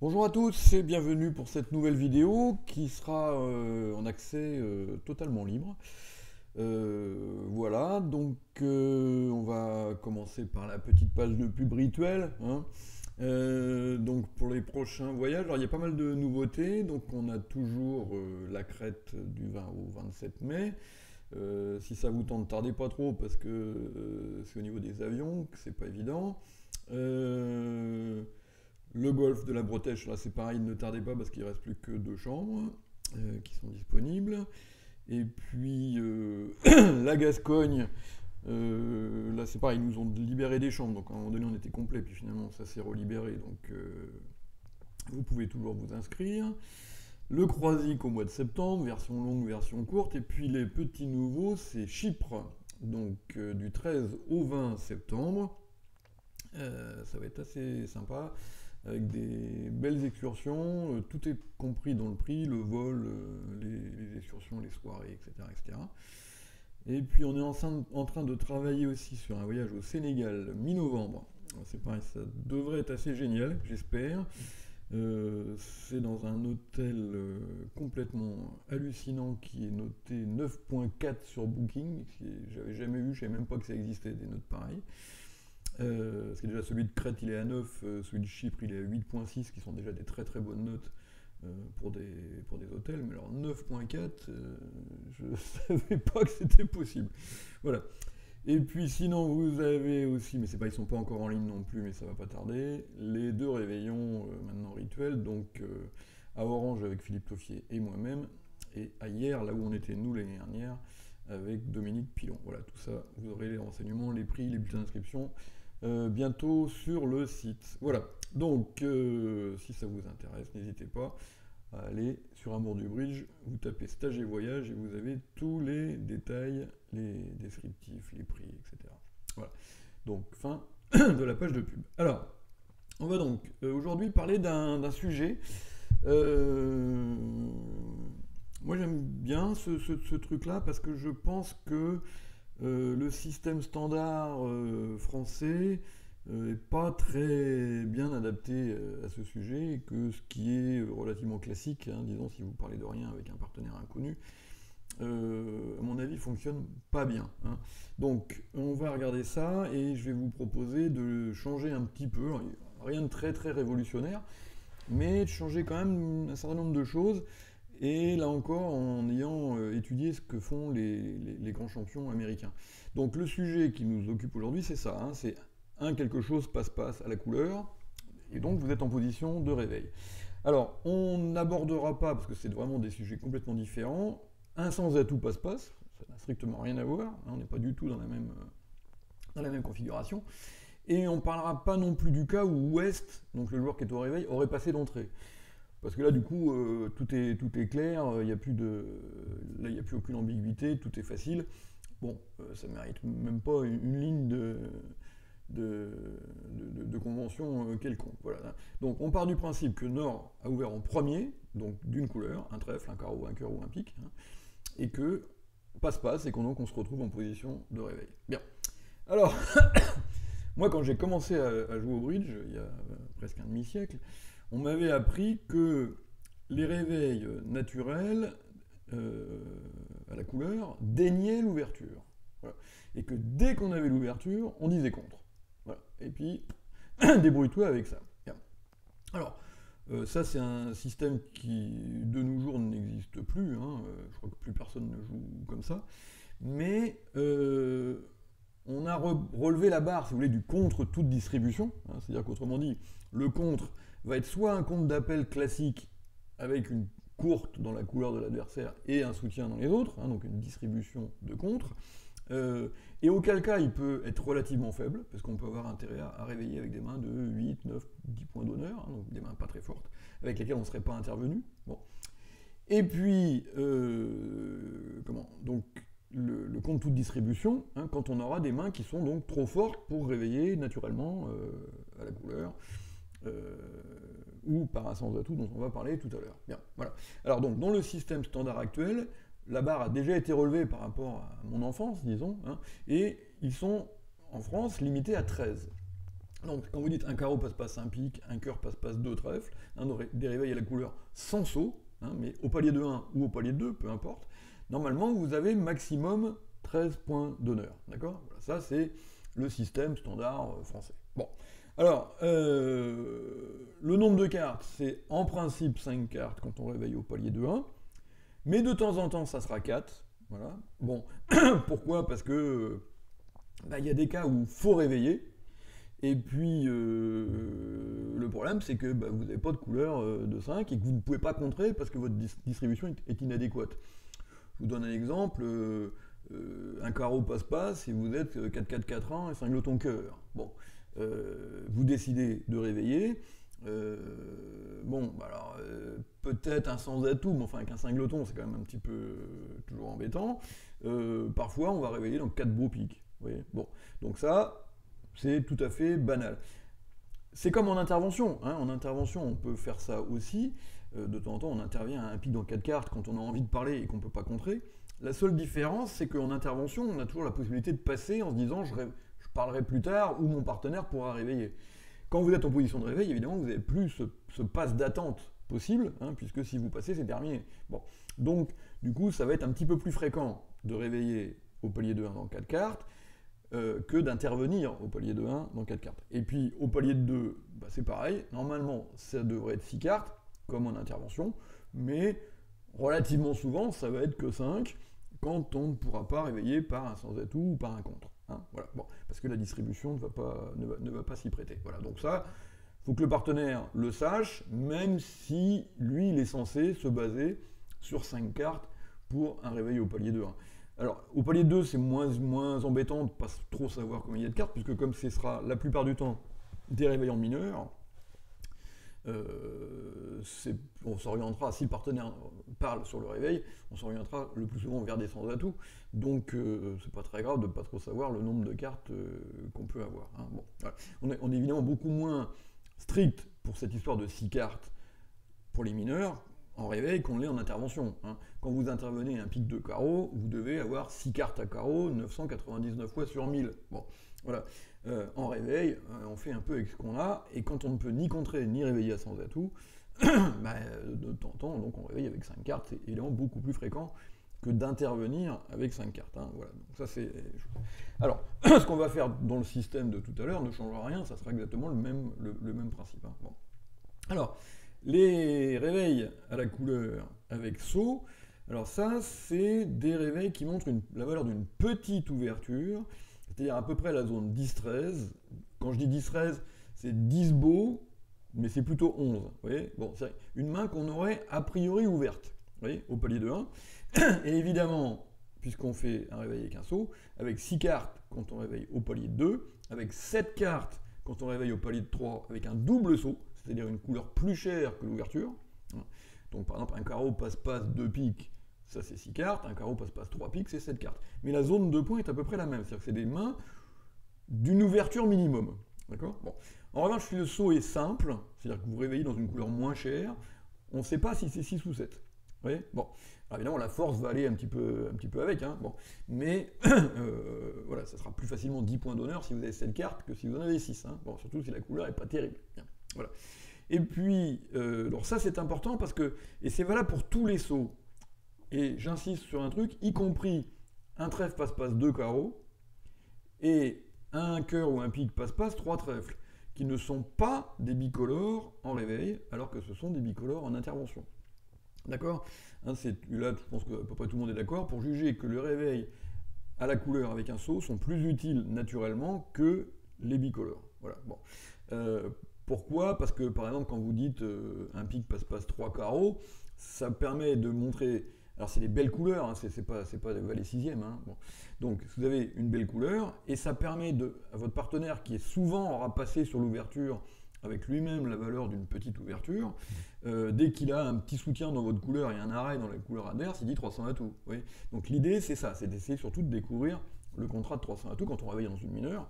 Bonjour à tous et bienvenue pour cette nouvelle vidéo qui sera en accès totalement libre. Voilà, donc on va commencer par la petite page de pub rituelle, hein. Donc pour les prochains voyages, alors il y a pas mal de nouveautés. Donc on a toujours la Crète du 20 au 27 mai. Si ça vous tente, tardez pas trop parce que c'est au niveau des avions que c'est pas évident. Le golfe de la Bretèche, là c'est pareil, ne tardez pas parce qu'il ne reste plus que 2 chambres qui sont disponibles. Et puis la Gascogne, là c'est pareil, ils nous ont libéré des chambres, donc à un moment donné on était complet, puis finalement ça s'est relibéré, donc vous pouvez toujours vous inscrire. Le Croisic au mois de septembre, version longue, version courte, et puis les petits nouveaux, c'est Chypre, donc du 13 au 20 septembre. Ça va être assez sympa, avec des belles excursions, tout est compris dans le prix, le vol, les excursions, les soirées, etc., etc. Et puis on est en train de travailler aussi sur un voyage au Sénégal mi-novembre. C'est pareil, ça devrait être assez génial, j'espère. C'est dans un hôtel complètement hallucinant qui est noté 9.4 sur Booking. J'avais jamais vu, je savais même pas que ça existait des notes pareilles. Parce que déjà celui de Crète il est à 9, celui de Chypre il est à 8.6, qui sont déjà des très très bonnes notes pour des hôtels, mais alors 9.4, je ne savais pas que c'était possible. Voilà. Et puis sinon vous avez aussi, mais c'est pas, ils sont pas encore en ligne non plus, mais ça va pas tarder, les 2 réveillons maintenant rituels, donc à Orange avec Philippe Toffier et moi-même, et à hier, là où on était nous l'année dernière, avec Dominique Pilon. Voilà, tout ça, vous aurez les renseignements, les prix, les bulletins d'inscription, bientôt sur le site. Voilà, donc si ça vous intéresse, n'hésitez pas à aller sur Amour du Bridge, vous tapez stage et voyage et vous avez tous les détails, les descriptifs, les prix, etc. Voilà, donc fin de la page de pub. Alors, on va donc aujourd'hui parler d'un sujet. Moi j'aime bien ce truc-là parce que je pense que le système standard français n'est pas très bien adapté à ce sujet et que ce qui est relativement classique, hein, disons si vous parlez de rien avec un partenaire inconnu, à mon avis fonctionne pas bien, hein. Donc on va regarder ça et je vais vous proposer de changer un petit peu, rien de très très révolutionnaire, mais de changer quand même un certain nombre de choses. Et là encore, en ayant étudié ce que font les grands champions américains. Donc le sujet qui nous occupe aujourd'hui, c'est ça, hein, c'est quelque chose passe-passe à la couleur, et donc vous êtes en position de réveil. Alors, on n'abordera pas, parce que c'est vraiment des sujets complètement différents, un sans atout passe-passe, ça n'a strictement rien à voir, hein, on n'est pas du tout dans la même configuration, et on ne parlera pas non plus du cas où West, donc le joueur qui est au réveil, aurait passé d'entrée. Parce que là, du coup, tout est clair, il n'y a plus aucune ambiguïté, tout est facile. Bon, ça mérite même pas une ligne de convention quelconque. Voilà. Donc, on part du principe que Nord a ouvert en premier, donc d'une couleur, un trèfle, un carreau, un cœur ou un pique, hein, et que passe-passe, et qu'on se retrouve en position de réveil. Bien. Alors, moi, quand j'ai commencé à jouer au bridge, il y a presque un demi-siècle, on m'avait appris que les réveils naturels à la couleur déniaient l'ouverture. Voilà. Et que dès qu'on avait l'ouverture, on disait contre. Voilà. Et puis, débrouille-toi avec ça. Bien. Alors, ça c'est un système qui, de nos jours, n'existe plus, hein. Je crois que plus personne ne joue comme ça. Mais on a relevé la barre, si vous voulez, du contre toute distribution. Hein. C'est-à-dire qu'autrement dit, le contre va être soit un compte d'appel classique avec une courte dans la couleur de l'adversaire et un soutien dans les autres, hein, donc une distribution de contre, et auquel cas il peut être relativement faible, parce qu'on peut avoir intérêt à réveiller avec des mains de 8, 9, 10 points d'honneur, hein, donc des mains pas très fortes, avec lesquelles on ne serait pas intervenu. Bon. Et puis, donc le compte toute distribution, hein, quand on aura des mains qui sont donc trop fortes pour réveiller naturellement à la couleur, ou par un sans atout dont on va parler tout à l'heure. Bien, voilà. Alors donc, dans le système standard actuel, la barre a déjà été relevée par rapport à mon enfance, disons, hein, et ils sont, en France, limités à 13. Donc, quand vous dites un carreau passe-passe, un pique, un cœur passe-passe, deux trèfles, des réveils à la couleur sans saut, mais au palier de 1 ou au palier de 2, peu importe, normalement, vous avez maximum 13 points d'honneur. D'accord? Voilà, ça, c'est le système standard français. Bon. Alors, le nombre de cartes, c'est en principe 5 cartes quand on réveille au palier de 1, mais de temps en temps, ça sera 4. Voilà. Bon, pourquoi? Parce que y a des cas où il faut réveiller, et puis le problème, c'est que vous n'avez pas de couleur de 5 et que vous ne pouvez pas contrer parce que votre distribution est inadéquate. Je vous donne un exemple, un carreau passe-passe et vous êtes 4-4-4-1 et cingleton cœur. Bon, vous décidez de réveiller. Peut-être un sans atout, mais enfin avec un cingleton, c'est quand même un petit peu toujours embêtant. Parfois, on va réveiller donc 4 beaux piques. Vous voyez, bon, donc ça, c'est tout à fait banal. C'est comme en intervention. En intervention, on peut faire ça aussi. De temps en temps, on intervient à un pic dans 4 cartes quand on a envie de parler et qu'on ne peut pas contrer. La seule différence, c'est qu'en intervention, on a toujours la possibilité de passer en se disant je parlerai plus tard ou mon partenaire pourra réveiller. Quand vous êtes en position de réveil, évidemment, vous n'avez plus ce passe d'attente possible, puisque si vous passez, c'est terminé. Bon. Donc, du coup, ça va être un petit peu plus fréquent de réveiller au palier de 1 dans 4 cartes que d'intervenir au palier de 1 dans 4 cartes. Et puis, au palier de 2, c'est pareil. Normalement, ça devrait être 6 cartes, comme en intervention, mais relativement souvent, ça va être que 5, quand on ne pourra pas réveiller par un sans atout ou par un contre. Voilà. Bon, parce que la distribution ne va pas s'y prêter. Voilà. Donc ça, il faut que le partenaire le sache, même si lui, il est censé se baser sur 5 cartes pour un réveil au palier de 1. Alors, au palier 2, c'est moins embêtant de ne pas trop savoir combien il y a de cartes, puisque comme ce sera la plupart du temps des réveillants mineurs, on s'orientera, si le partenaire parle sur le réveil, on s'orientera le plus souvent vers des sans atout, donc c'est pas très grave de ne pas trop savoir le nombre de cartes qu'on peut avoir. Bon, voilà. On est évidemment beaucoup moins strict pour cette histoire de 6 cartes pour les mineurs en réveil qu'on l'est en intervention. Quand vous intervenez un pic de carreau, vous devez avoir 6 cartes à carreau 999 fois sur 1000. Bon, voilà. En réveil, on fait un peu avec ce qu'on a, et quand on ne peut ni contrer ni réveiller à sans atout, de temps en temps, donc on réveille avec 5 cartes, c'est évidemment beaucoup plus fréquent que d'intervenir avec 5 cartes. Voilà. Donc ça, c'est... Alors, ce qu'on va faire dans le système de tout à l'heure ne changera rien, ça sera exactement le même principe. Bon. Alors, les réveils à la couleur avec saut, alors ça, c'est des réveils qui montrent la valeur d'une petite ouverture, c'est-à-dire à peu près la zone 10-13. Quand je dis 10-13, c'est 10 beaux, mais c'est plutôt 11. Vous voyez, bon, c'est une main qu'on aurait a priori ouverte, vous voyez, au palier de 1. Et évidemment, puisqu'on fait un réveil avec un saut, avec 6 cartes quand on réveille au palier de 2, avec 7 cartes quand on réveille au palier de 3 avec un double saut, c'est-à-dire une couleur plus chère que l'ouverture. Donc par exemple, un carreau passe-passe 2 piques, ça c'est 6 cartes, un carreau passe-passe 3 piques, c'est 7 cartes. Mais la zone de points est à peu près la même, c'est-à-dire que c'est des mains d'une ouverture minimum. D'accord ? Bon. En revanche, si le saut est simple, c'est-à-dire que vous réveillez dans une couleur moins chère, on ne sait pas si c'est 6 ou 7. Vous voyez ? Bon. Alors évidemment, la force va aller un petit peu avec, bon. Mais voilà, ça sera plus facilement 10 points d'honneur si vous avez 7 cartes que si vous en avez 6. Bon, surtout si la couleur n'est pas terrible. Bien. Voilà. Et puis, alors ça c'est important parce que, et c'est valable pour tous les sauts, et j'insiste sur un truc, y compris un trèfle passe-passe 2 carreaux, et un cœur ou un pique passe-passe 3 trèfles, qui ne sont pas des bicolores en réveil, alors que ce sont des bicolores en intervention. D'accord ? Là, je pense que à peu près tout le monde est d'accord, pour juger que le réveil à la couleur avec un saut sont plus utiles naturellement que les bicolores. Voilà. Bon. Pourquoi ? Parce que, par exemple, quand vous dites un pique passe-passe 3 carreaux, ça permet de montrer... Alors, c'est des belles couleurs, c'est pas des valets 6e. Bon. Donc, vous avez une belle couleur, et ça permet à votre partenaire, qui est souvent aura passé sur l'ouverture avec lui-même la valeur d'une petite ouverture, dès qu'il a un petit soutien dans votre couleur et un arrêt dans la couleur adverse, il dit 300 atouts. Oui. Donc, l'idée, c'est ça, c'est d'essayer surtout de découvrir le contrat de 300 atouts quand on réveille dans une mineure,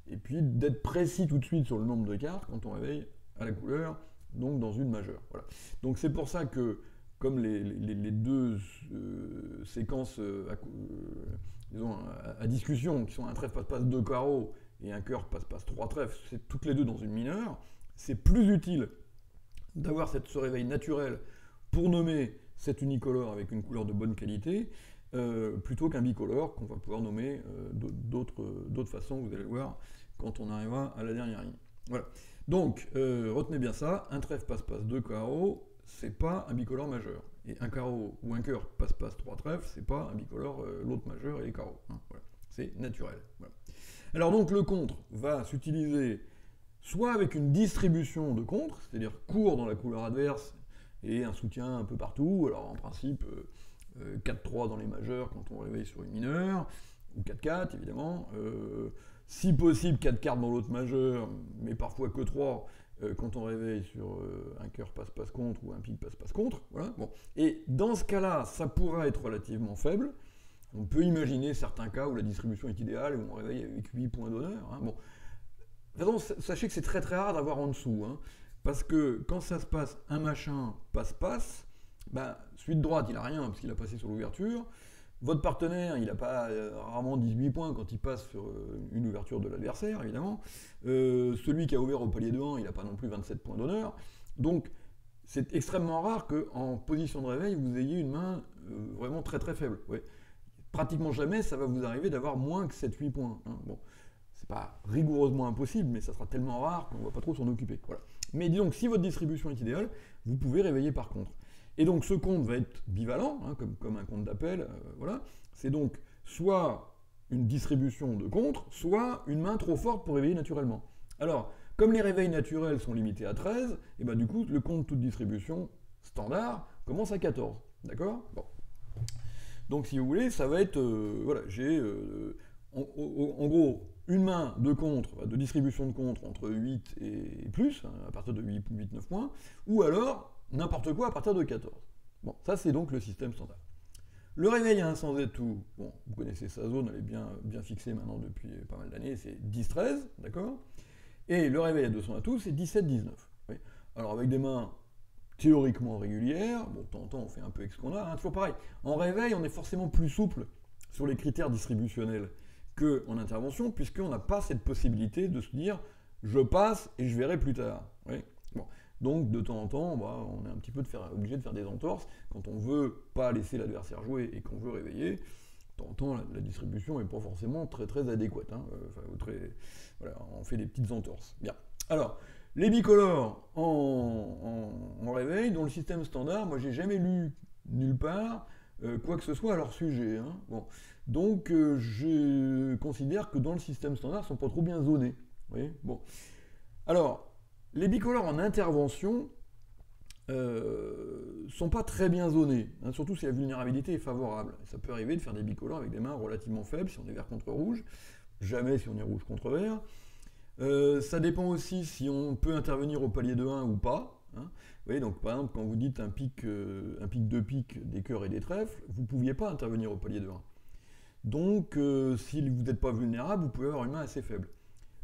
et puis d'être précis tout de suite sur le nombre de cartes quand on réveille à la couleur, donc dans une majeure. Voilà. Donc c'est pour ça que, comme les deux séquences disons, à discussion, qui sont un trèfle passe-passe 2 carreaux et un cœur passe-passe 3 trèfles, c'est toutes les deux dans une mineure, c'est plus utile d'avoir ce réveil naturel pour nommer cet unicolore avec une couleur de bonne qualité, plutôt qu'un bicolore qu'on va pouvoir nommer d'autres façons, vous allez le voir, quand on arrivera à la dernière ligne. Voilà. Donc, retenez bien ça, un trèfle passe-passe 2 carreaux, c'est pas un bicolore majeur. Et un carreau ou un cœur passe-passe 3 trèfles, c'est pas un bicolore l'autre majeur et les carreaux. Hein, voilà. C'est naturel. Voilà. Alors donc le contre va s'utiliser soit avec une distribution de contre, c'est-à-dire court dans la couleur adverse et un soutien un peu partout, alors en principe 4-3 dans les majeurs quand on réveille sur une mineure, ou 4-4 évidemment, si possible 4 cartes dans l'autre majeur, mais parfois que 3 quand on réveille sur un cœur passe-passe contre ou un pique passe-passe contre. Voilà. Bon. Et dans ce cas-là, ça pourra être relativement faible. On peut imaginer certains cas où la distribution est idéale, où on réveille avec 8 points d'honneur. Hein. Bon. De toute façon, sachez que c'est très très rare d'avoir en dessous. Hein, parce que quand ça se passe un machin passe-passe, ben, celui de droite, il n'a rien parce qu'il a passé sur l'ouverture. Votre partenaire, il n'a pas rarement 18 points quand il passe sur une ouverture de l'adversaire, évidemment. Celui qui a ouvert au palier de 1, il n'a pas non plus 27 points d'honneur. Donc, c'est extrêmement rare qu'en position de réveil, vous ayez une main vraiment très très faible. Ouais. Pratiquement jamais, ça va vous arriver d'avoir moins que 7-8 points. Hein. Bon, c'est pas rigoureusement impossible, mais ça sera tellement rare qu'on ne va pas trop s'en occuper. Voilà. Mais disons que si votre distribution est idéale, vous pouvez réveiller par contre. Et donc ce compte va être bivalent, hein, comme un compte d'appel, voilà. C'est donc soit une distribution de contre, soit une main trop forte pour réveiller naturellement. Alors, comme les réveils naturels sont limités à 13, et ben du coup, le compte toute distribution standard commence à 14. D'accord ? Bon. Donc si vous voulez, ça va être, voilà, j'ai en gros une main de contre, de distribution de contre entre 8 et plus, hein, à partir de 8-9 points, ou alors n'importe quoi à partir de 14. Bon, ça c'est donc le système standard. Le réveil à 1 sans tout, bon, vous connaissez sa zone, elle est bien fixée maintenant depuis pas mal d'années, c'est 10-13, d'accord ? Et le réveil à 200 tout, c'est 17-19. Oui. Alors avec des mains théoriquement régulières, bon, de temps en temps on fait un peu avec ce qu'on a, hein, toujours pareil. En réveil, on est forcément plus souple sur les critères distributionnels qu'en intervention, puisqu'on n'a pas cette possibilité de se dire je passe et je verrai plus tard. Oui. Bon. Donc de temps en temps, bah, on est un petit peu obligé de faire des entorses quand on veut pas laisser l'adversaire jouer et qu'on veut réveiller. De temps en temps, la distribution n'est pas forcément très très adéquate. Hein. Voilà, on fait des petites entorses. Bien. Alors, les bicolores en réveil, dans le système standard, moi j'ai jamais lu nulle part quoi que ce soit à leur sujet. Hein. Bon. Donc je considère que dans le système standard, ils ne sont pas trop bien zonés. Vous voyez, bon. Alors, les bicolores en intervention sont pas très bien zonés, hein, surtout si la vulnérabilité est favorable. Ça peut arriver de faire des bicolores avec des mains relativement faibles si on est vert contre rouge, jamais si on est rouge contre vert. Ça dépend aussi si on peut intervenir au palier de 1 ou pas. Hein. Vous voyez, donc par exemple, quand vous dites un pic 2 piques, des cœurs et des trèfles, vous ne pouviez pas intervenir au palier de 1. Donc, si vous n'êtes pas vulnérable, vous pouvez avoir une main assez faible.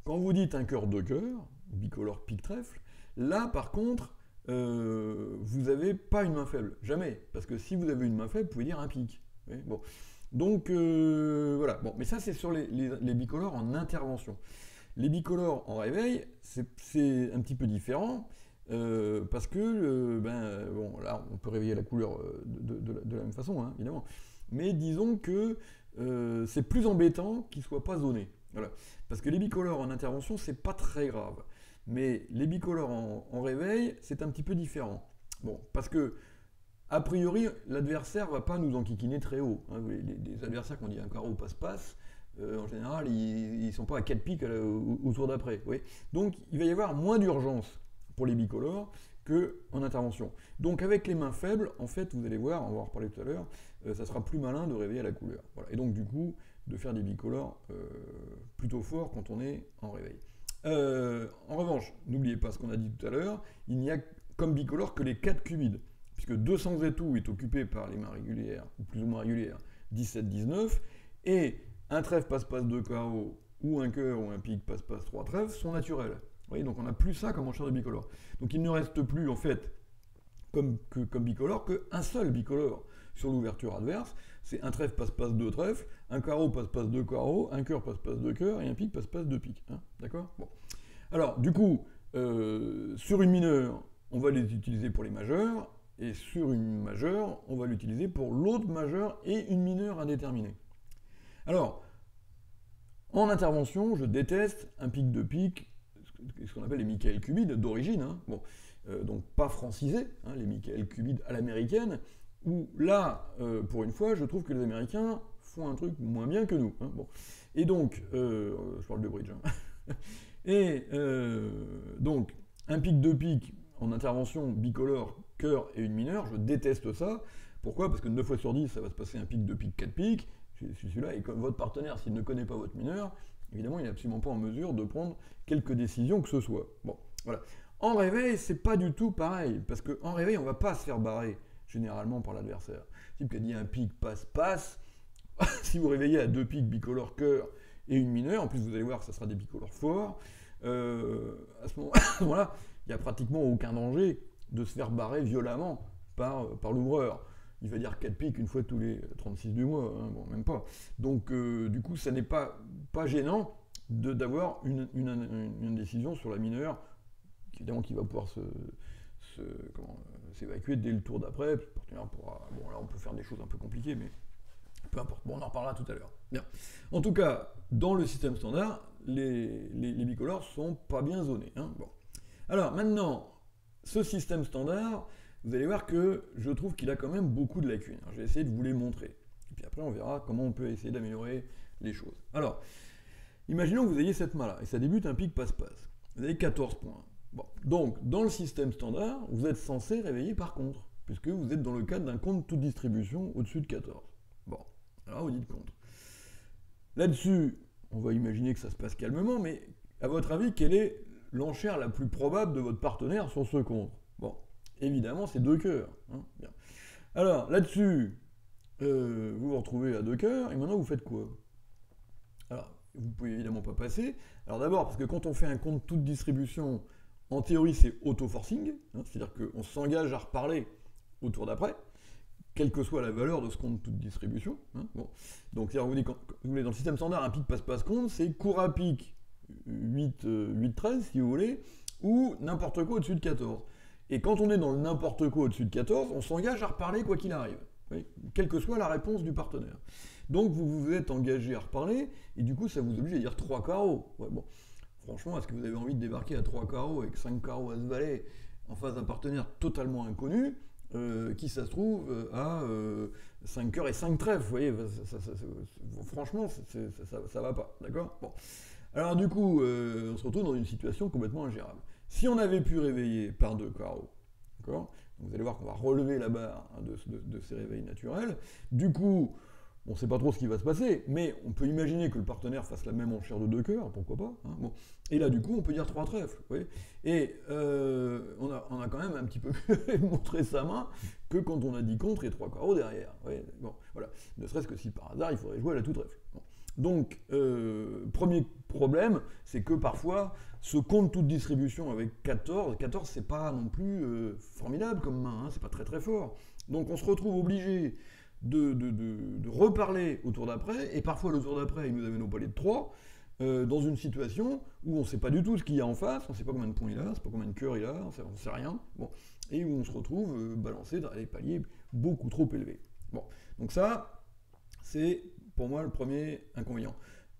Quand vous dites un cœur 2 cœurs, bicolore pique trèfle, là par contre, vous n'avez pas une main faible, jamais, parce que si vous avez une main faible, vous pouvez dire un pique. Oui, bon. Donc voilà, bon, mais ça c'est sur les bicolores en intervention. Les bicolores en réveil, c'est un petit peu différent, parce que, bon, là on peut réveiller la couleur de la même façon, hein, évidemment, mais disons que c'est plus embêtant qu'il ne soit pas zoné. Voilà. Parce que les bicolores en intervention, c'est pas très grave. Mais les bicolores en réveil, c'est un petit peu différent. Bon, parce que, a priori, l'adversaire va pas nous enquiquiner très haut. Hein. Les adversaires qui ont dit un carreau passe-passe, en général, ils sont pas à 4 piques au tour d'après. Oui. Donc, il va y avoir moins d'urgence pour les bicolores qu'en intervention. Donc, avec les mains faibles, en fait, vous allez voir, on va en reparler tout à l'heure, ça sera plus malin de réveiller à la couleur. Voilà. Et donc, du coup, de faire des bicolores plutôt forts quand on est en réveil. En revanche, n'oubliez pas ce qu'on a dit tout à l'heure, il n'y a comme bicolore que les 4 cubides, puisque 200 et tout est occupé par les mains régulières, ou plus ou moins régulières, 17-19, et un trèfle passe-passe 2 carreaux, ou un cœur, ou un pique passe-passe 3 trèfles sont naturels. Vous voyez, donc on n'a plus ça comme enchère de bicolore. Donc il ne reste plus, en fait, comme bicolore, qu'un seul bicolore sur l'ouverture adverse, c'est un trèfle passe-passe deux trèfles, un carreau passe-passe deux carreaux, un cœur passe-passe deux cœurs, et un pique passe-passe deux piques. Hein, d'accord? Bon. Alors, du coup, sur une mineure, on va les utiliser pour les majeurs, et sur une majeure, on va l'utiliser pour l'autre majeure et une mineure indéterminée. Alors, en intervention, je déteste un pique de pique, ce qu'on appelle les Michael cubides d'origine, hein, bon, donc pas francisés, hein, les Michael cubides à l'américaine, où là, pour une fois, je trouve que les Américains font un truc moins bien que nous. Hein, bon. Et donc, je parle de bridge, hein. Et donc, un pique de pique en intervention bicolore, cœur et une mineure, je déteste ça. Pourquoi? Parce que 9 fois sur 10, ça va se passer un pique de pique, 4 piques. Je suis celui-là, et comme votre partenaire, s'il ne connaît pas votre mineur, évidemment, il n'est absolument pas en mesure de prendre quelque décision que ce soit. Bon, voilà. En réveil, c'est pas du tout pareil, parce qu'en réveil, on va pas se faire barrer, généralement, par l'adversaire. Type qui a dit un pique passe-passe, si vous réveillez à 2 piques bicolores cœur et une mineure, en plus vous allez voir que ça sera des bicolores forts, à ce moment-là, il n'y a pratiquement aucun danger de se faire barrer violemment par l'ouvreur. Il va dire 4 piques une fois tous les 36 du mois, hein, bon, même pas. Donc, du coup, ça n'est pas gênant d'avoir une décision sur la mineure, évidemment, qui va pouvoir s'évacuer dès le tour d'après. Le partenaire pourra. Bon, là, on peut faire des choses un peu compliquées, mais peu importe. Bon, on en reparlera tout à l'heure. Bien. En tout cas, dans le système standard, les bicolores sont pas bien zonés. Hein, bon. Alors, maintenant, ce système standard, vous allez voir que je trouve qu'il a quand même beaucoup de lacunes. Alors, je vais essayer de vous les montrer. Et puis après, on verra comment on peut essayer d'améliorer les choses. Alors, imaginons que vous ayez cette main-là, et ça débute un pique passe-passe. Vous avez 14 points. Bon. Donc, dans le système standard, vous êtes censé réveiller par contre, puisque vous êtes dans le cadre d'un compte toute distribution au-dessus de 14. Bon, alors vous dites contre. Là-dessus, on va imaginer que ça se passe calmement, mais à votre avis, quelle est l'enchère la plus probable de votre partenaire sur ce compte? Bon, évidemment, c'est 2 cœurs. Hein, bien. Alors, là-dessus, vous vous retrouvez à 2 cœurs, et maintenant vous faites quoi? Alors, vous ne pouvez évidemment pas passer. Alors d'abord, parce que quand on fait un compte toute distribution, en théorie, c'est auto-forcing, hein, c'est-à-dire qu'on s'engage à reparler au tour d'après, quelle que soit la valeur de ce compte toute distribution. Hein, bon. Donc, vous voulez, dans le système standard, un pique passe-passe compte, c'est court à pique 8-13, si vous voulez, ou n'importe quoi au-dessus de 14. Et quand on est dans le n'importe quoi au-dessus de 14, on s'engage à reparler quoi qu'il arrive, oui, quelle que soit la réponse du partenaire. Donc vous vous êtes engagé à reparler, et du coup ça vous oblige à dire 3 carreaux. Ouais, bon. Franchement, est-ce que vous avez envie de débarquer à 3 carreaux avec 5 carreaux à ce valet en face d'un partenaire totalement inconnu, qui ça se trouve à 5 cœurs et 5 trèfles? Vous voyez, franchement, ça va pas, d'accord? Bon. Alors du coup, on se retrouve dans une situation complètement ingérable. Si on avait pu réveiller par 2 carreaux, d'accord? Vous allez voir qu'on va relever la barre de ces réveils naturels. Du coup, on ne sait pas trop ce qui va se passer, mais on peut imaginer que le partenaire fasse la même enchère de 2 cœurs, pourquoi pas, hein, bon. Et là, du coup, on peut dire 3 trèfles. Vous voyez, et on a quand même un petit peu montré sa main que quand on a dit contre et 3 carreaux derrière. Vous voyez, bon, voilà. Ne serait-ce que si par hasard, il faudrait jouer à la tout trèfle. Bon. Donc, premier problème, c'est que parfois, ce compte toute distribution avec 14 c'est pas non plus formidable comme main, hein, c'est pas très très fort. Donc on se retrouve obligé de reparler au tour d'après, et parfois le tour d'après, il nous amène au palais de 3, dans une situation où on ne sait pas du tout ce qu'il y a en face, on ne sait pas combien de points il a, on ne sait pas combien de cœurs il a, on ne sait rien, bon, et où on se retrouve balancé dans des paliers beaucoup trop élevés. Bon, donc ça, c'est pour moi le premier inconvénient.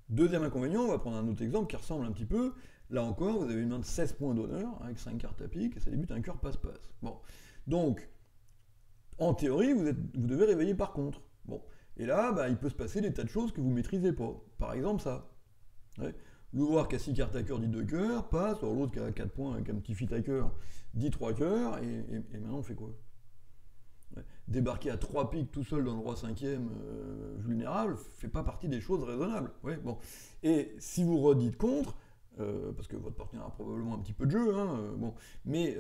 Deuxième inconvénient, on va prendre un autre exemple qui ressemble un petit peu. Là encore, vous avez une main de 16 points d'honneur avec 5 cartes à pique, et ça débute un cœur passe-passe. Bon, donc, en théorie, vous devez réveiller par contre. Bon, et là, bah, il peut se passer des tas de choses que vous ne maîtrisez pas. Par exemple, ça. Ouais. L'ouvroir qui a 6 cartes à cœur dit 2 cœurs, passe, alors l'autre qui a 4 points avec un petit fit à cœur dit 3 cœurs, et maintenant on fait quoi? Ouais. Débarquer à 3 piques tout seul dans le roi 5e vulnérable fait pas partie des choses raisonnables. Ouais, bon. Et si vous redites contre, parce que votre partenaire a probablement un petit peu de jeu, hein, bon, mais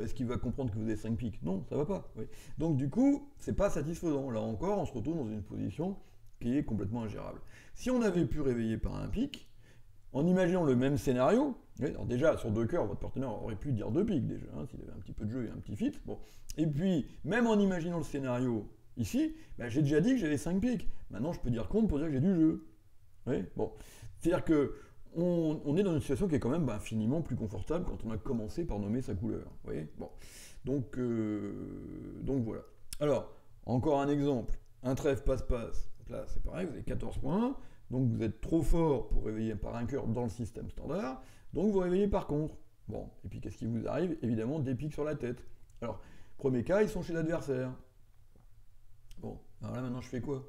est-ce qu'il va comprendre que vous avez 5 piques? Non, ça va pas. Oui. Donc du coup, c'est pas satisfaisant. Là encore, on se retrouve dans une position qui est complètement ingérable. Si on avait pu réveiller par un pique, en imaginant le même scénario, alors déjà sur 2 cœurs, votre partenaire aurait pu dire 2 piques déjà, hein, s'il avait un petit peu de jeu et un petit fit. Bon. Et puis, même en imaginant le scénario Ici, bah, j'ai déjà dit que j'avais 5 piques. Maintenant, je peux dire contre pour dire que j'ai du jeu. Oui, bon. C'est-à-dire que on est dans une situation qui est quand même infiniment plus confortable quand on a commencé par nommer sa couleur. Vous voyez, bon. Donc voilà. Alors, encore un exemple. Un trèfle passe-passe. Là, c'est pareil, vous avez 14 points. Donc vous êtes trop fort pour réveiller par un cœur dans le système standard. Donc vous réveillez par contre. Bon, et puis qu'est-ce qui vous arrive? Évidemment, des piques sur la tête. Alors, premier cas, ils sont chez l'adversaire. Bon, alors là maintenant je fais quoi?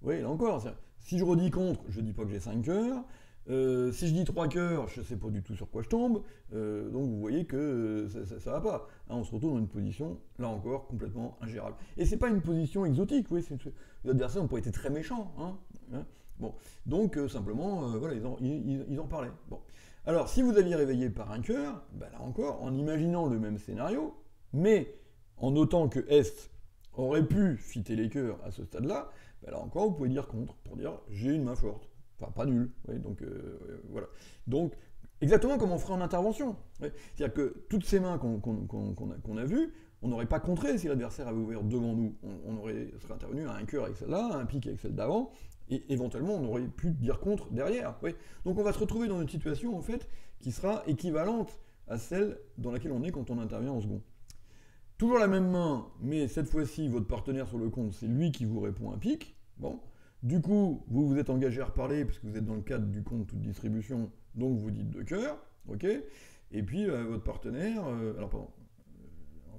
Oui, là encore, si je redis contre, je dis pas que j'ai 5 cœurs. Si je dis 3 cœurs, je sais pas du tout sur quoi je tombe. Donc vous voyez que ça va pas. Hein, on se retrouve dans une position, là encore, complètement ingérable. Et c'est pas une position exotique, oui, les adversaires n'ont pas été très méchants. Hein. Bon, donc simplement, voilà, ils en parlaient. Bon. Alors, si vous aviez réveillé par un cœur, là encore, en imaginant le même scénario, mais en notant que Est aurait pu fitter les cœurs à ce stade-là, là encore, vous pouvez dire contre, pour dire j'ai une main forte. Enfin, pas nulle. Oui, donc, voilà. Donc, exactement comme on ferait en intervention. Oui. C'est-à-dire que toutes ces mains qu'on a vues, on n'aurait pas contré si l'adversaire avait ouvert devant nous. On serait intervenu à un cœur avec celle-là, à un pique avec celle d'avant, et éventuellement on aurait pu dire contre derrière. Oui. Donc on va se retrouver dans une situation en fait qui sera équivalente à celle dans laquelle on est quand on intervient en second. Toujours la même main, mais cette fois-ci votre partenaire sur le compte, c'est lui qui vous répond un pique. Bon. Du coup, vous vous êtes engagé à reparler puisque vous êtes dans le cadre du compte toute distribution, donc vous dites deux cœurs, ok. Et puis votre partenaire,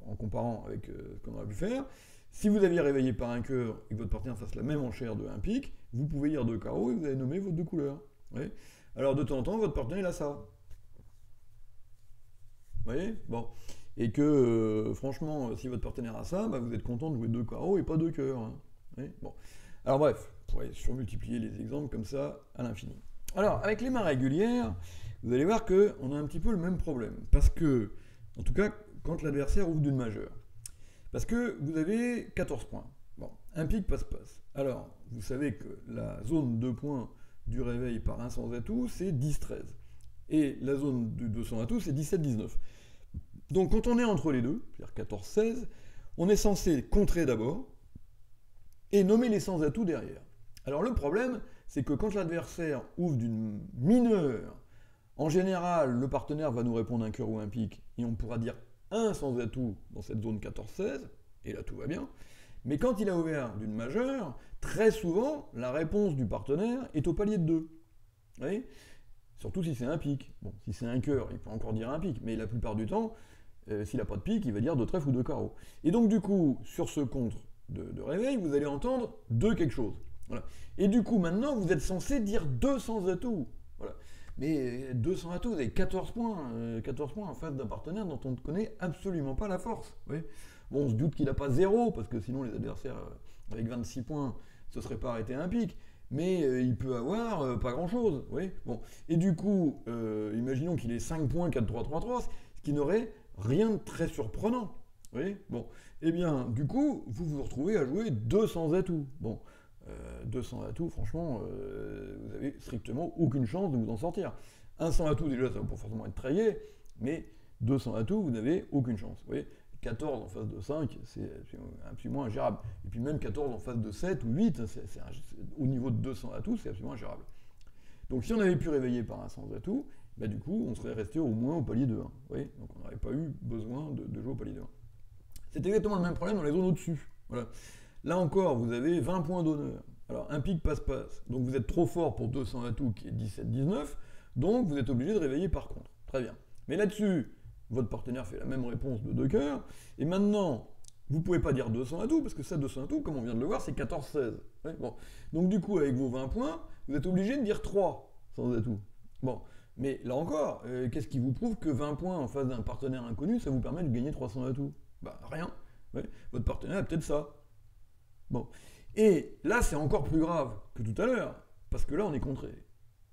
en comparant avec ce qu'on aurait pu faire, si vous aviez réveillé par un cœur et que votre partenaire fasse la même enchère de un pique, vous pouvez lire deux carreaux et vous avez nommé vos deux couleurs. Ouais. Alors de temps en temps, votre partenaire il a ça. Vous voyez? Bon. Et que franchement, si votre partenaire a ça, vous êtes content de jouer deux carreaux et pas deux cœurs. Hein. Ouais. Bon. Alors bref, vous pourrez surmultiplier les exemples comme ça à l'infini. Alors, avec les mains régulières, vous allez voir qu'on a un petit peu le même problème. Parce que, en tout cas, quand l'adversaire ouvre d'une majeure. Parce que vous avez 14 points. Bon, un pique passe-passe. Alors, vous savez que la zone de points du réveil par un sans atout, c'est 10-13. Et la zone du 200 atout, c'est 17-19. Donc, quand on est entre les deux, c'est-à-dire 14-16, on est censé contrer d'abord et nommer les sans atout derrière. Alors, le problème, c'est que quand l'adversaire ouvre d'une mineure, en général, le partenaire va nous répondre un cœur ou un pique, et on pourra dire un sans atout dans cette zone 14-16, et là tout va bien. Mais quand il a ouvert d'une majeure, très souvent, la réponse du partenaire est au palier de 2. Vous voyez ? Surtout si c'est un pique. Bon, si c'est un cœur, il peut encore dire un pique, mais la plupart du temps, s'il n'a pas de pique, il va dire deux trèfles ou deux carreaux. Et donc du coup, sur ce contre de réveil, vous allez entendre deux quelque chose. Voilà. Et du coup, maintenant, vous êtes censé dire 200 atouts. Voilà. Mais 200 atouts, vous avez 14 points en face d'un partenaire dont on ne connaît absolument pas la force. Oui. Bon, on se doute qu'il n'a pas 0, parce que sinon les adversaires avec 26 points ne se seraient pas arrêtés à un pique. Mais il peut avoir pas grand-chose. Oui. Bon. Et du coup, imaginons qu'il ait 5 points, 4-3-3-3, ce qui n'aurait rien de très surprenant. Oui. Bon. Eh bien, du coup, vous vous retrouvez à jouer 200 atouts. Bon. 200 atouts, franchement, vous avez strictement aucune chance de vous en sortir. 100 atouts, déjà, ça va pas forcément être très gai, mais 200 atouts, vous n'avez aucune chance. Vous voyez, 14 en face de 5, c'est absolument ingérable. Et puis même 14 en face de 7 ou 8, au niveau de 200 atouts, c'est absolument ingérable. Donc si on avait pu réveiller par un 100 atouts, du coup, on serait resté au moins au palier de 1. Vous voyez, donc on n'aurait pas eu besoin de jouer au palier de 1. C'est exactement le même problème dans les zones au-dessus. Voilà. Là encore, vous avez 20 points d'honneur. Alors, un pique passe-passe. Donc, vous êtes trop fort pour 200 atouts qui est 17-19. Donc, vous êtes obligé de réveiller par contre. Très bien. Mais là-dessus, votre partenaire fait la même réponse de deux cœurs. Et maintenant, vous ne pouvez pas dire 200 atouts, parce que ça, 200 atouts, comme on vient de le voir, c'est 14-16. Ouais, bon. Donc, du coup, avec vos 20 points, vous êtes obligé de dire 3 sans atouts. Bon. Mais là encore, qu'est-ce qui vous prouve que 20 points en face d'un partenaire inconnu, ça vous permet de gagner 300 atouts? Rien. Ouais. Votre partenaire a peut-être ça. Bon. Et là, c'est encore plus grave que tout à l'heure, parce que là, on est contré.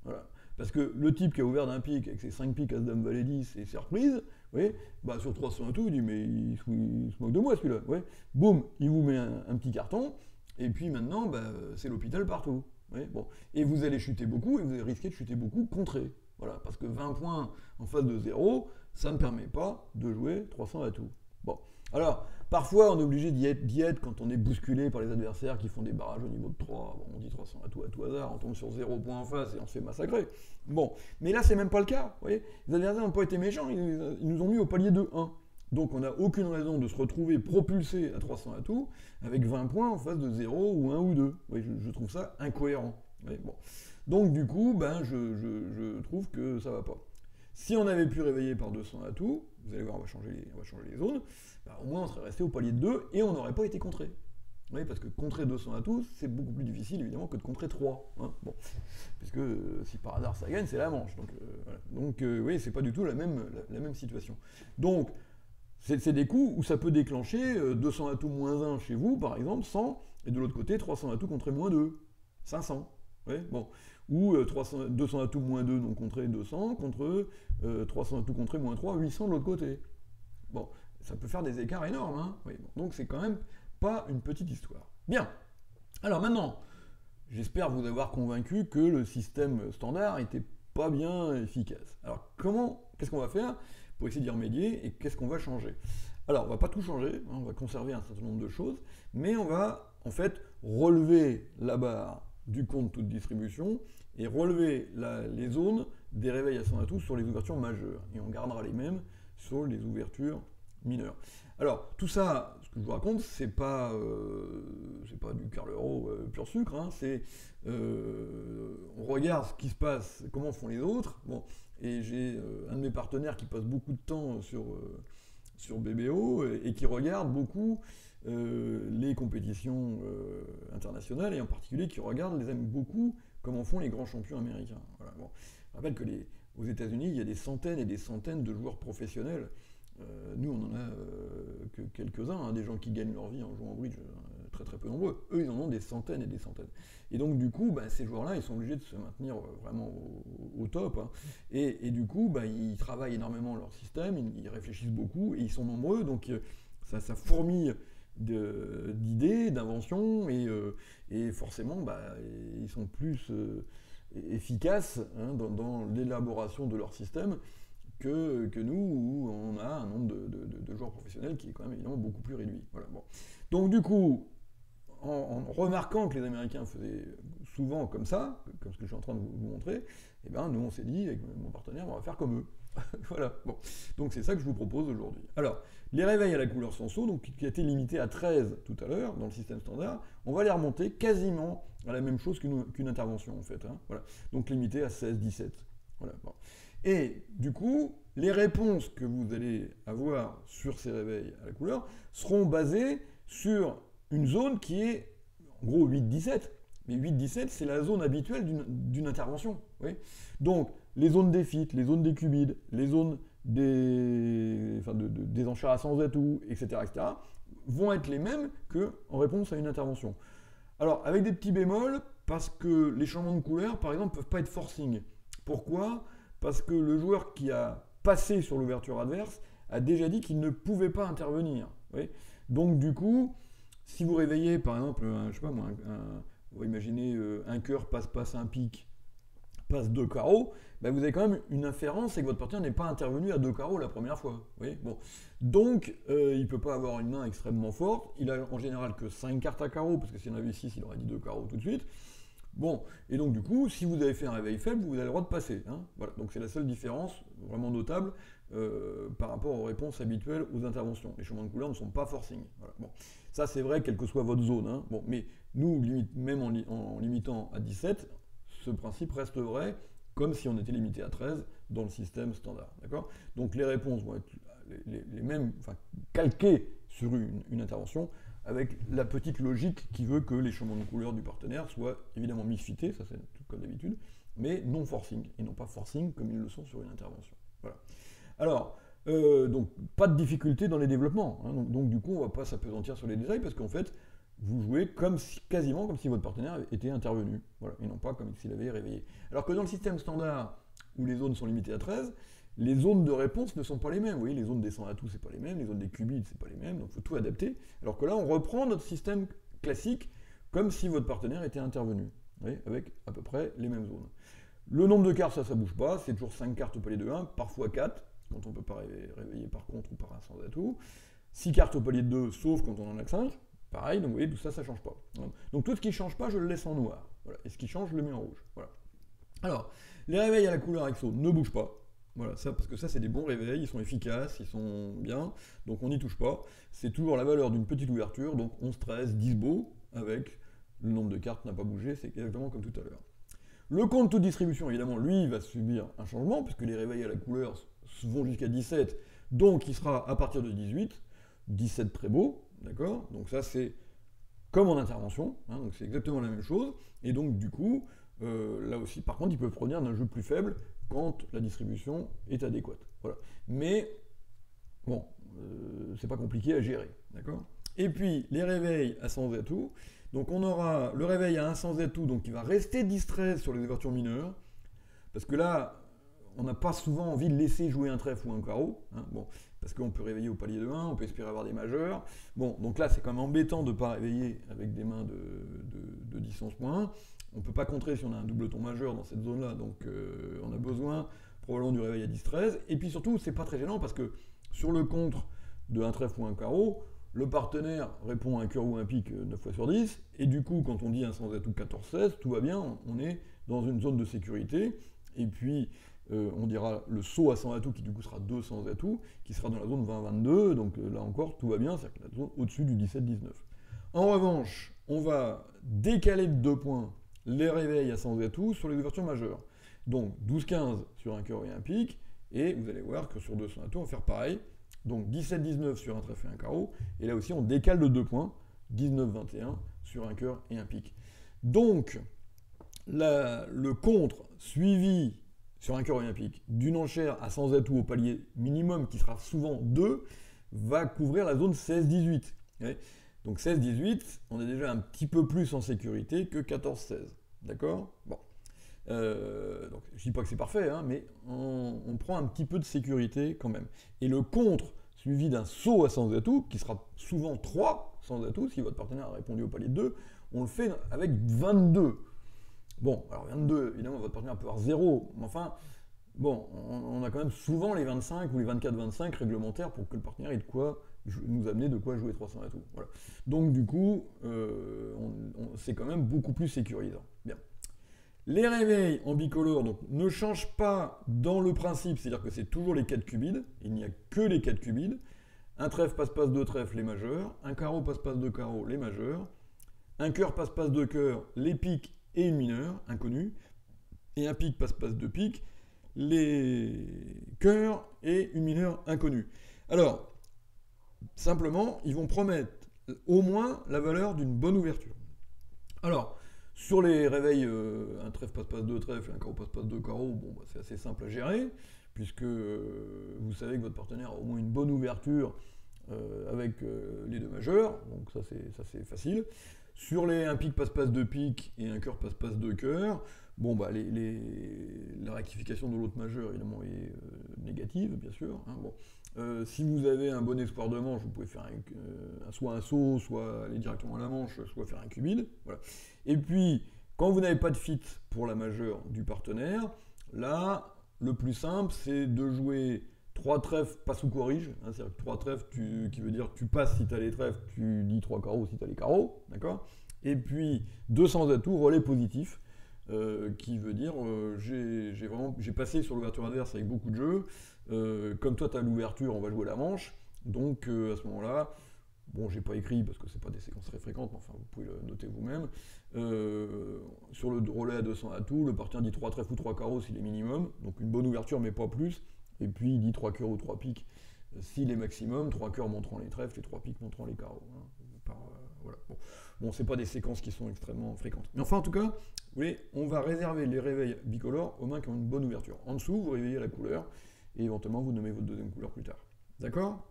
Voilà. Parce que le type qui a ouvert d'un pique avec ses 5 piques As Dame Valet 10 et ses reprises, vous voyez, sur 300 atouts, il dit mais il se moque de moi celui-là. Ouais. Boum, il vous met un petit carton, et puis maintenant, c'est l'hôpital partout. Ouais. Bon. Et vous allez chuter beaucoup, et vous allez risquer de chuter beaucoup contré. Voilà. Parce que 20 points en face de 0, ça ne permet pas de jouer 300 atouts. Bon, alors, parfois on est obligé d'y être quand on est bousculé par les adversaires qui font des barrages au niveau de 3. Bon, on dit 300 à tout hasard, on tombe sur 0 points en face et on se fait massacrer. Bon, mais là c'est même pas le cas, vous voyez. Les adversaires n'ont pas été méchants, ils nous ont mis au palier de 1. Donc on n'a aucune raison de se retrouver propulsé à 300 à tout avec 20 points en face de 0 ou 1 ou 2. Oui, je trouve ça incohérent. Oui, bon. Donc du coup, ben, je trouve que ça va pas. Si on avait pu réveiller par 200 à tout, vous allez voir, on va changer les zones, ben, au moins on serait resté au palier de 2 et on n'aurait pas été contré. Oui, parce que contrer 200 à tout, c'est beaucoup plus difficile évidemment que de contrer 3. Hein, bon. Puisque si par hasard ça gagne, c'est la manche. Donc, voilà. Donc oui, c'est pas du tout la même situation. Donc, c'est des coups où ça peut déclencher 200 atouts moins 1 chez vous, par exemple, 100, et de l'autre côté, 300 atouts contre moins 2, 500. Ouais, bon. Ou 200 atouts moins 2, donc contre 200, contre 300 atouts contre moins 3, 800 de l'autre côté. Bon, ça peut faire des écarts énormes. Hein, oui, bon. Donc c'est quand même pas une petite histoire. Bien. Alors maintenant, j'espère vous avoir convaincu que le système standard était pas bien efficace. Alors qu'est-ce qu'on va faire pour essayer d'y remédier et qu'est-ce qu'on va changer? Alors, on va pas tout changer, hein, on va conserver un certain nombre de choses, mais on va en fait relever la barre du compte toute distribution et relever les zones des réveils à 100 atouts sur les ouvertures majeures. Et on gardera les mêmes sur les ouvertures mineures. Alors, tout ça, ce que je vous raconte, c'est pas du Karl Euro pur sucre, hein, on regarde ce qui se passe, comment font les autres. Bon, et j'ai un de mes partenaires qui passe beaucoup de temps sur BBO et qui regarde beaucoup les compétitions internationales et en particulier qui aime beaucoup comment font les grands champions américains. Voilà, bon. Je rappelle qu'aux États-Unis, il y a des centaines et des centaines de joueurs professionnels. Nous, on en a que quelques-uns, hein, des gens qui gagnent leur vie en jouant au bridge, très très peu nombreux. Eux, ils en ont des centaines et des centaines. Et donc, du coup, ces joueurs-là, ils sont obligés de se maintenir vraiment au top. Hein. Et du coup, ils travaillent énormément leur système, ils réfléchissent beaucoup, et ils sont nombreux, donc ça fourmille d'idées, d'inventions, et forcément, ils sont plus efficaces hein, dans l'élaboration de leur système que nous, où on a un nombre de joueurs professionnels qui est quand même évidemment beaucoup plus réduit. Voilà, bon. Donc du coup, en remarquant que les Américains faisaient souvent comme ça, comme ce que je suis en train de vous montrer, eh ben, nous on s'est dit, avec mon partenaire, on va faire comme eux. Voilà, bon. Donc c'est ça que je vous propose aujourd'hui. Alors, les réveils à la couleur Senso, donc, qui a été limité à 13 tout à l'heure dans le système standard, on va les remonter quasiment à la même chose qu'une intervention en fait. Hein, voilà. Donc limité à 16, 17. Voilà, bon. Et du coup, les réponses que vous allez avoir sur ces réveils à la couleur seront basées sur une zone qui est en gros 8-17. Mais 8-17, c'est la zone habituelle d'une intervention. Oui. Donc, les zones des FIT, les zones des cubides, les zones des enchères à 100 atouts, etc., vont être les mêmes qu'en réponse à une intervention. Alors, avec des petits bémols, parce que les changements de couleur, par exemple, ne peuvent pas être forcing. Pourquoi ? Parce que le joueur qui a passé sur l'ouverture adverse a déjà dit qu'il ne pouvait pas intervenir. Oui. Donc du coup, si vous réveillez par exemple, je sais pas moi, on va imaginer un cœur passe un pique, passe 2 carreaux, vous avez quand même une inférence, c'est que votre partenaire n'est pas intervenu à 2 carreaux la première fois. Oui. Bon. Donc il ne peut pas avoir une main extrêmement forte, il a en général que 5 cartes à carreaux, parce que s'il en avait 6, il aurait dit 2 carreaux tout de suite. Bon, et donc du coup, si vous avez fait un réveil faible, vous avez le droit de passer. Hein, voilà. Donc c'est la seule différence vraiment notable par rapport aux réponses habituelles aux interventions. Les changements de couleur ne sont pas forcing. Voilà. Bon. Ça c'est vrai, quelle que soit votre zone. Hein. Bon, mais nous, même en limitant à 17, ce principe reste vrai, comme si on était limité à 13 dans le système standard. D'accord ? Donc les réponses vont être les mêmes, enfin calquées sur une intervention, avec la petite logique qui veut que les changements de couleur du partenaire soient évidemment misfités, ça c'est tout comme d'habitude, mais non forcing, et non pas forcing comme ils le sont sur une intervention. Voilà. Alors, donc pas de difficulté dans les développements, hein, donc du coup on ne va pas s'apesantir sur les détails, parce qu'en fait, vous jouez quasiment comme si votre partenaire était intervenu, voilà, et non pas comme s'il avait réveillé. Alors que dans le système standard, où les zones sont limitées à 13, les zones de réponse ne sont pas les mêmes. Vous voyez, les zones des 100 atouts, c'est pas les mêmes, les zones des cubides, c'est pas les mêmes, donc il faut tout adapter. Alors que là, on reprend notre système classique comme si votre partenaire était intervenu, vous voyez, avec à peu près les mêmes zones. Le nombre de cartes, ça bouge pas, c'est toujours 5 cartes au palier de 1, parfois 4, quand on ne peut pas réveiller par contre ou par un sans atout. 6 cartes au palier de 2, sauf quand on en a que 5. Pareil, donc vous voyez, tout ça, ça change pas. Donc tout ce qui change pas, je le laisse en noir. Voilà. Et ce qui change, je le mets en rouge. Voilà. Alors, les réveils à la couleur XO ne bougent pas. Voilà, ça, parce que ça, c'est des bons réveils, ils sont efficaces, ils sont bien, donc on n'y touche pas. C'est toujours la valeur d'une petite ouverture, donc 11, 13, 10 beaux, avec le nombre de cartes n'a pas bougé, c'est exactement comme tout à l'heure. Le compte toute distribution, évidemment, lui, va subir un changement, puisque les réveils à la couleur vont jusqu'à 17, donc il sera à partir de 18, 17 très beau, d'accord? Donc ça, c'est comme en intervention, hein, donc c'est exactement la même chose, et donc du coup, là aussi, par contre, ils peuvent provenir d'un jeu plus faible, quand la distribution est adéquate. Voilà. Mais, bon, c'est pas compliqué à gérer, d'accord? Et puis, les réveils à sans atout. Donc, on aura le réveil à un sans atout, donc qui va rester distrait sur les ouvertures mineures, parce que là, on n'a pas souvent envie de laisser jouer un trèfle ou un carreau, hein, bon, parce qu'on peut réveiller au palier de 1, on peut espérer avoir des majeurs. Bon, donc là, c'est quand même embêtant de ne pas réveiller avec des mains de distance moins. On ne peut pas contrer si on a un doubleton majeur dans cette zone-là, donc on a besoin probablement du réveil à 10-13. Et puis surtout, c'est pas très gênant parce que sur le contre de un trèfle ou un carreau, le partenaire répond à un cœur ou un pique 9 fois sur 10, et du coup, quand on dit un sans atout 14-16, tout va bien, on est dans une zone de sécurité, et puis on dira le saut à sans atout qui du coup sera 2 sans atout, qui sera dans la zone 20-22, donc là encore, tout va bien, c'est-à-dire la zone au-dessus du 17-19. En revanche, on va décaler de 2 points les réveils à sans atout sur les ouvertures majeures. Donc 12-15 sur un cœur et un pique, et vous allez voir que sur 2 sans atout, on va faire pareil. Donc 17-19 sur un trèfle et un carreau, et là aussi on décale de 2 points, 19-21 sur un cœur et un pique. Donc le contre suivi sur un cœur et un pique d'une enchère à sans atout au palier minimum, qui sera souvent 2, va couvrir la zone 16-18. Donc 16-18, on est déjà un petit peu plus en sécurité que 14-16. D'accord? Bon. Donc, je ne dis pas que c'est parfait, hein, mais on prend un petit peu de sécurité quand même. Et le contre, suivi d'un saut à sans atout, qui sera souvent 3 sans atout, si votre partenaire a répondu au palier de 2, on le fait avec 22. Bon, alors 22, évidemment, votre partenaire peut avoir 0, mais enfin, bon, on a quand même souvent les 25 ou les 24-25 réglementaires pour que le partenaire ait de quoi nous amener de quoi jouer 300 atouts. Voilà. Donc du coup, c'est quand même beaucoup plus sécurisant. Bien. Les réveils en bicolore donc, ne changent pas dans le principe, c'est-à-dire que c'est toujours les 4 cubides, il n'y a que les 4 cubides. Un trèfle passe-passe de trèfle, les majeurs. Un carreau passe-passe de carreau, les majeurs. Un cœur passe-passe de cœur, les piques et une mineure, inconnue. Et un pique passe-passe de pique, les cœurs et une mineure inconnue. Alors, simplement, ils vont promettre au moins la valeur d'une bonne ouverture. Alors, sur les réveils, un trèfle passe-passe de trèfle, un carreau passe-passe de carreau, bon, bah, c'est assez simple à gérer, puisque vous savez que votre partenaire a au moins une bonne ouverture avec les 2 majeurs, donc ça c'est facile. Sur les un pique passe-passe de pique et un cœur passe-passe de cœur, bon, bah, la rectification de l'autre majeur, évidemment, est négative, bien sûr. Hein, bon. Si vous avez un bon espoir de manche, vous pouvez faire soit un saut, soit aller directement à la manche, soit faire un cubide. Voilà. Et puis, quand vous n'avez pas de fit pour la majeure du partenaire, là, le plus simple, c'est de jouer 3 trèfles passe ou corrige. Hein, c'est-à-dire que 3 trèfles, qui veut dire tu passes si tu as les trèfles, tu dis 3 carreaux si tu as les carreaux. D'accord ? Et puis, 200 atouts, relais positif. Qui veut dire j'ai passé sur l'ouverture adverse avec beaucoup de jeux, comme toi tu as l'ouverture, on va jouer la manche, donc à ce moment-là, bon, j'ai pas écrit parce que c'est pas des séquences très fréquentes, mais enfin vous pouvez le noter vous-même, sur le relais à 200 atouts, le partenaire dit 3 trèfles ou 3 carreaux s'il est minimum, donc une bonne ouverture mais pas plus, et puis il dit 3 cœurs ou 3 piques s'il est maximum, 3 cœurs montrant les trèfles et 3 piques montrant les carreaux. Hein, voilà. Bon, c'est pas des séquences qui sont extrêmement fréquentes. Mais enfin, en tout cas, vous voyez, on va réserver les réveils bicolores aux mains qui ont une bonne ouverture. En dessous, vous réveillez la couleur, et éventuellement, vous nommez votre deuxième couleur plus tard. D'accord ?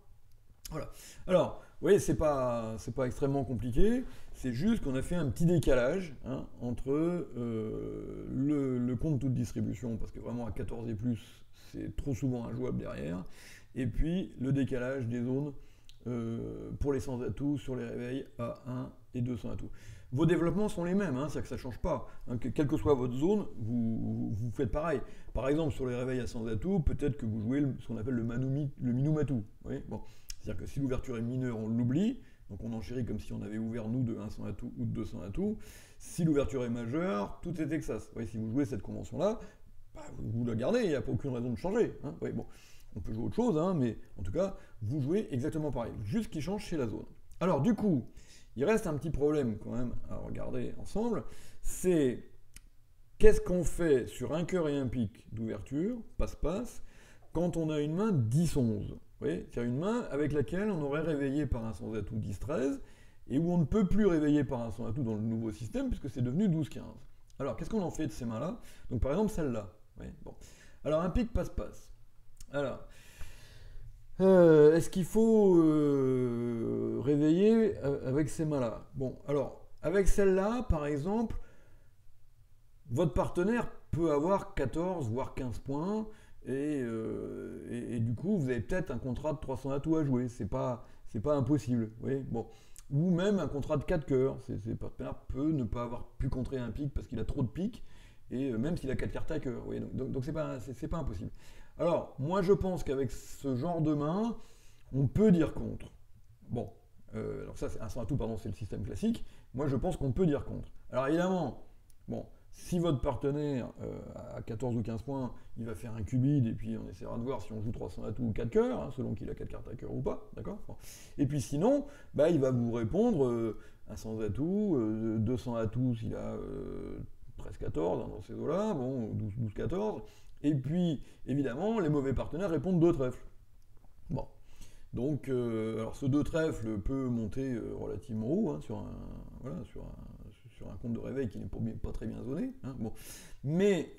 Voilà. Alors, vous voyez, c'est pas extrêmement compliqué, c'est juste qu'on a fait un petit décalage hein, entre le compte toute distribution, parce que vraiment à 14 et plus, c'est trop souvent injouable derrière, et puis le décalage des zones pour les sans atouts sur les réveils à 1 et 200 atouts. Vos développements sont les mêmes, hein, c'est-à-dire que ça ne change pas. Hein, quelle que soit votre zone, vous faites pareil. Par exemple, sur les réveils à 100 atouts, peut-être que vous jouez ce qu'on appelle le minumatu. Bon. C'est-à-dire que si l'ouverture est mineure, on l'oublie, donc on enchérit comme si on avait ouvert nous de 100 atouts ou de 200 atouts. Si l'ouverture est majeure, tout est Texas. Ouais, si vous jouez cette convention-là, bah, vous la gardez, il n'y a pas aucune raison de changer. Hein. Ouais, bon, on peut jouer autre chose, hein, mais en tout cas, vous jouez exactement pareil, juste qui change chez la zone. Alors du coup, il reste un petit problème quand même à regarder ensemble, c'est qu'est-ce qu'on fait sur un cœur et un pic d'ouverture, passe-passe, quand on a une main 10-11. C'est une main avec laquelle on aurait réveillé par un sans atout 10-13, et où on ne peut plus réveiller par un sans atout dans le nouveau système, puisque c'est devenu 12-15. Alors, qu'est-ce qu'on en fait de ces mains-là? Donc, par exemple, celle-là. Bon. Alors, un pic passe-passe. Alors, est-ce qu'il faut réveiller avec ces mains-là? Bon, alors, avec celle-là, par exemple, votre partenaire peut avoir 14, voire 15 points, et du coup, vous avez peut-être un contrat de 300 atouts à jouer. C'est pas impossible. Bon. Ou même un contrat de 4 cœurs. Votre partenaire peut ne pas avoir pu contrer un pic parce qu'il a trop de pics, et même s'il a 4 cartes à cœur. Donc c'est pas impossible. Alors, moi je pense qu'avec ce genre de main, on peut dire contre. Bon, alors ça, c'est un sans atout, pardon, c'est le système classique. Moi je pense qu'on peut dire contre. Alors évidemment, bon. Si votre partenaire a 14 ou 15 points, il va faire un cubide et puis on essaiera de voir si on joue 300 atouts ou 4 cœurs, hein, selon qu'il a 4 cartes à cœur ou pas, d'accord. Bon. Et puis sinon, bah, il va vous répondre un sans atout, 200 atouts s'il a 13-14 hein, dans ces eaux-là, bon, 12-14, et puis évidemment, les mauvais partenaires répondent 2 trèfles. Bon. Donc, alors ce 2 trèfles peut monter relativement haut hein, sur un compte de réveil qui n'est pas très bien zoné. Hein, bon. Mais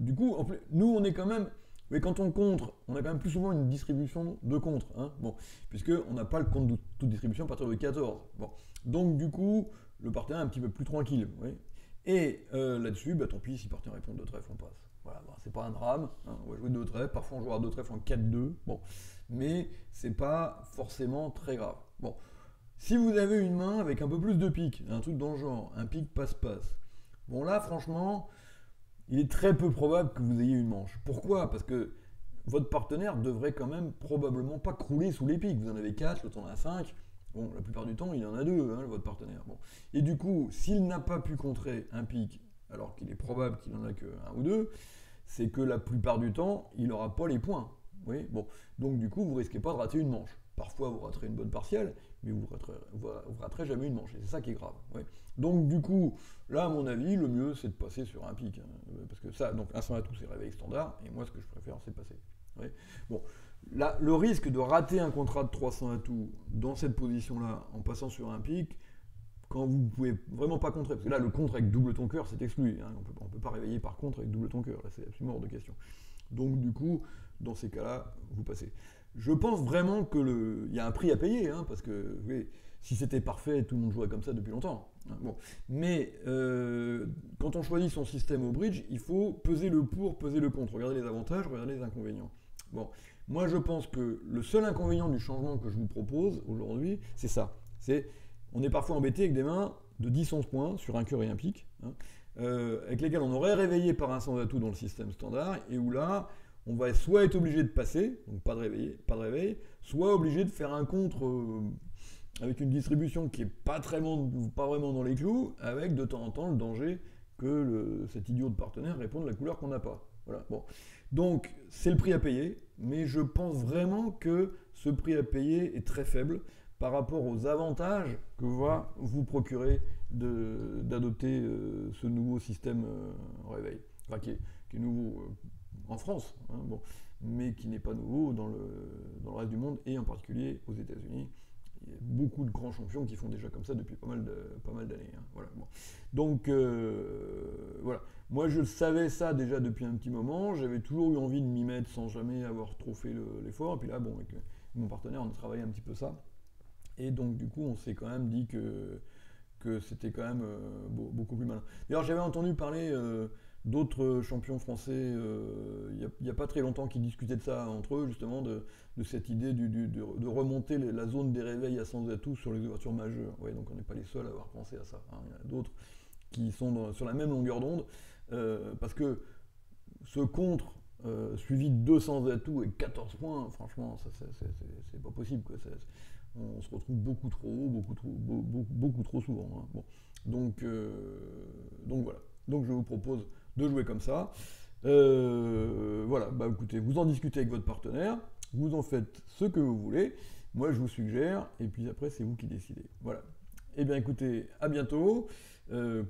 du coup, en plus, nous on est quand même, mais quand on contre, on a quand même plus souvent une distribution de contre, hein, bon, puisqu'on n'a pas le compte de toute distribution à partir de 14. Bon. Donc du coup, le partenaire est un petit peu plus tranquille. Et là-dessus, bah, tant pis, si le partenaire répond 2 trèfles, on passe. Voilà, bah, c'est pas un drame, hein, on va jouer 2 trèfles, parfois on jouera 2 trèfles en 4-2, bon, mais c'est pas forcément très grave. Bon. Si vous avez une main avec un peu plus de pique, un truc dans le genre, un pique passe-passe, bon là franchement, il est très peu probable que vous ayez une manche. Pourquoi? Parce que votre partenaire devrait quand même probablement pas crouler sous les piques. Vous en avez 4, l'autre en a 5, bon la plupart du temps il en a 2, hein, votre partenaire. Bon. Et du coup, s'il n'a pas pu contrer un pique, alors qu'il est probable qu'il en a que 1 ou 2, c'est que la plupart du temps, il n'aura pas les points. Bon. Donc du coup, vous risquez pas de rater une manche. Parfois, vous raterez une bonne partielle, mais vous raterez jamais une manche. Et c'est ça qui est grave. Donc, du coup, là, à mon avis, le mieux, c'est de passer sur un pic. Hein, parce que ça, donc, un sans atout, c'est réveil standard. Et moi, ce que je préfère, c'est passer. Bon, là, le risque de rater un contrat de 300 atouts dans cette position-là, en passant sur un pic, quand vous ne pouvez vraiment pas contrer, parce que là, le contre avec double ton cœur, c'est exclu. Hein, on ne peut pas réveiller par contre avec double ton cœur. Là, c'est absolument hors de question. Donc, du coup, dans ces cas-là, vous passez. Je pense vraiment qu'il y a un prix à payer, hein, parce que si c'était parfait, tout le monde jouerait comme ça depuis longtemps. Hein, bon. Mais quand on choisit son système au bridge, il faut peser le pour, peser le contre. Regardez les avantages, regardez les inconvénients. Bon. Moi, je pense que le seul inconvénient du changement que je vous propose aujourd'hui, c'est ça. On est parfois embêté avec des mains de 10-11 points sur un cœur et un pic, hein, avec lesquels on aurait réveillé par un sans atout dans le système standard, et où là, on va soit être obligé de passer, donc pas de réveil, soit obligé de faire un contre avec une distribution qui n'est pas vraiment dans les clous, avec de temps en temps le danger que cet idiot de partenaire réponde la couleur qu'on n'a pas. Voilà. Bon. Donc c'est le prix à payer, mais je pense vraiment que ce prix à payer est très faible par rapport aux avantages que va vous procurer d'adopter ce nouveau système réveil, enfin, qui est nouveau en France, hein, bon, mais qui n'est pas nouveau dans le reste du monde, et en particulier aux États-Unis. Il y a beaucoup de grands champions qui font déjà comme ça depuis pas mal d'années. Hein, voilà, bon. Donc voilà, moi je savais ça déjà depuis un petit moment, j'avais toujours eu envie de m'y mettre sans jamais avoir trop fait l'effort, et puis là, bon, avec mon partenaire, on a travaillé un petit peu ça, et donc du coup, on s'est quand même dit que c'était quand même beaucoup plus malin. D'ailleurs, j'avais entendu parler d'autres champions français, il n'y a pas très longtemps, qui discutaient de ça entre eux, justement, de cette idée de remonter la zone des réveils à sans atout sur les ouvertures majeures. Donc on n'est pas les seuls à avoir pensé à ça. Hein. Il y en a d'autres qui sont sur la même longueur d'onde, parce que ce contre suivi de 200 atouts et 14 points, franchement, ça, c'est pas possible, quoi. On se retrouve beaucoup trop haut, beaucoup trop souvent, hein. Bon. Donc voilà. Donc je vous propose de jouer comme ça. Voilà, bah écoutez, vous en discutez avec votre partenaire, vous en faites ce que vous voulez, moi je vous suggère, et puis après c'est vous qui décidez. Voilà. Eh bien écoutez, à bientôt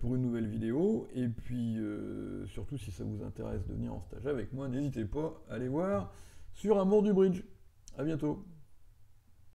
pour une nouvelle vidéo, et puis surtout si ça vous intéresse de venir en stage avec moi, n'hésitez pas à aller voir sur Amour du Bridge. À bientôt.